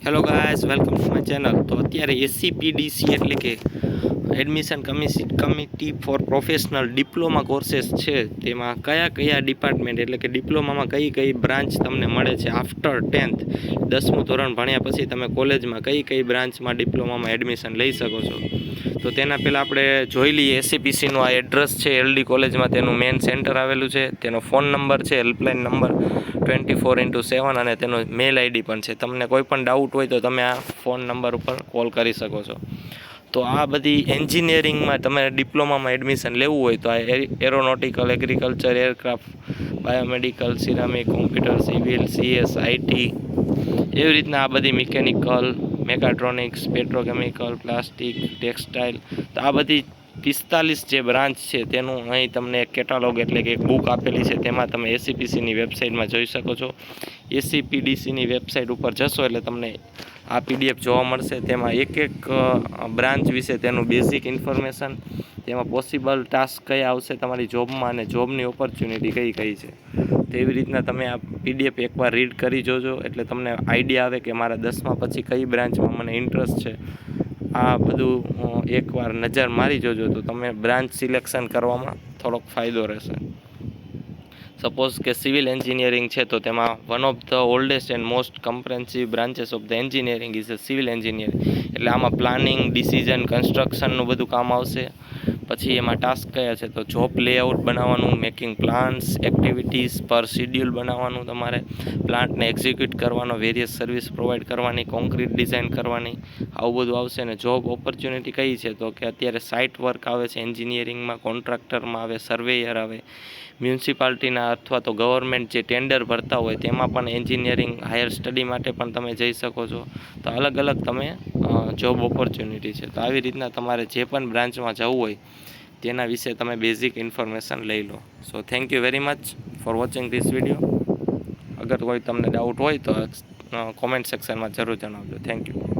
Hello guys, welcome to my channel. તો અત્યારે SCPDC એટલે કે admission committee for professional diploma courses છે. તેમાં કયા કયા ડિપાર્ટમેન્ટ એટલે કે ડિપ્લોમામાં કઈ કઈ બ્રાન્ચ તમને મળે છે આફ્ટર 10th 10મું ધોરણ ભણ્યા પછી તમે કોલેજમાં કઈ કઈ બ્રાન્ચમાં ડિપ્લોમામાં એડમિશન લઈ શકો છો. તો તેના પહેલાં આપણે જોઈ લઈએ એસસીપીસીનું આ એડ્રેસ છે. એલડી કોલેજમાં તેનું મેઇન સેન્ટર આવેલું છે. તેનો ફોન નંબર છે હેલ્પલાઇન નંબર 24/7 અને તેનો મેલ આઈડી પણ છે. તમને કોઈ પણ ડાઉટ હોય તો તમે આ ફોન નંબર ઉપર કોલ કરી શકો છો. તો આ બધી એન્જિનિયરિંગમાં તમે ડિપ્લોમામાં એડમિશન લેવું હોય તો આ aeronautical, agriculture, aircraft, biomedical, ceramic, computer, civil, CS, IT, એવી રીતના આ બધી મિકેનિકલ, મેકાટ્રોનિક્સ, પેટ્રોકેમિકલ, પ્લાસ્ટિક, ટેક્સટાઇલ, તો આ બધી 45 જે બ્રાન્ચ છે તેનું અહીં તમને એક કેટાલોગ એટલે કે એક બુક આપેલી છે. તેમાં તમે એસસીપીસીની વેબસાઇટમાં જોઈ શકો છો. એસસીપીડીસીની વેબસાઇટ ઉપર જશો એટલે તમને આ પીડીએફ જોવા મળશે. તેમાં એક એક બ્રાન્ચ વિશે તેનું બેઝિક ઇન્ફોર્મેશન, તેમાં પોસિબલ ટાસ્ક કયા આવશે તમારી જોબમાં અને જોબની ઓપોર્ચ્યુનિટી કઈ કઈ છે. તો એવી રીતના તમે આ પીડીએફ એકવાર રીડ કરી જોજો એટલે તમને આઈડિયા આવે કે મારા 10મા પછી કઈ બ્રાન્ચમાં મને ઇન્ટરેસ્ટ છે. આ બધું એકવાર નજર મારી જોજો તો તમે બ્રાન્ચ સિલેક્શન કરવામાં થોડોક ફાયદો રહેશે. સપોઝ કે સિવિલ એન્જિનિયરિંગ છે તો તેમાં one of the oldest and most comprehensive branches of the engineering is civil engineering. એટલે આમાં પ્લાનિંગ, ડિસિઝન, કન્સ્ટ્રક્શનનું બધું કામ આવશે. પછી એમાં ટાસ્ક કયા છે તો જોબ લેઆઉટ બનાવવાનું, મેકિંગ પ્લાન્સ, એક્ટિવિટીઝ પર શિડ્યુલ બનાવવાનું, તમારે પ્લાન્ટને એક્ઝિક્યુટ કરવાનો, વેરિયસ સર્વિસ પ્રોવાઈડ કરવાની, કોન્ક્રીટ ડિઝાઇન કરવાની, આવું બધું આવશે. અને જોબ ઓપોર્ચ્યુનિટી કઈ છે તો કે અત્યારે સાઇટ વર્ક આવે છે એન્જિનિયરિંગમાં, કોન્ટ્રાક્ટરમાં આવે, સર્વેયર આવે, મ્યુનિસિપાલિટીના અથવા તો ગવર્મેન્ટ જે ટેન્ડર ભરતા હોય તેમાં પણ એન્જિનિયરિંગ હાયર સ્ટડી માટે પણ તમે જઈ શકો છો. તો અલગ અલગ તમે જોબ ઓપોર્ચ્યુનિટી છે. તો આવી રીતના તમારે જે પણ બ્રાન્ચમાં જવું હોય તેના વિશે તમે બેઝિક ઇન્ફોર્મેશન લઈ લો. So thank you very much for watching this video. અગર કોઈ તમને ડાઉટ હોય તો કોમેન્ટ સેક્શનમાં જરૂર જણાવજો. Thank you.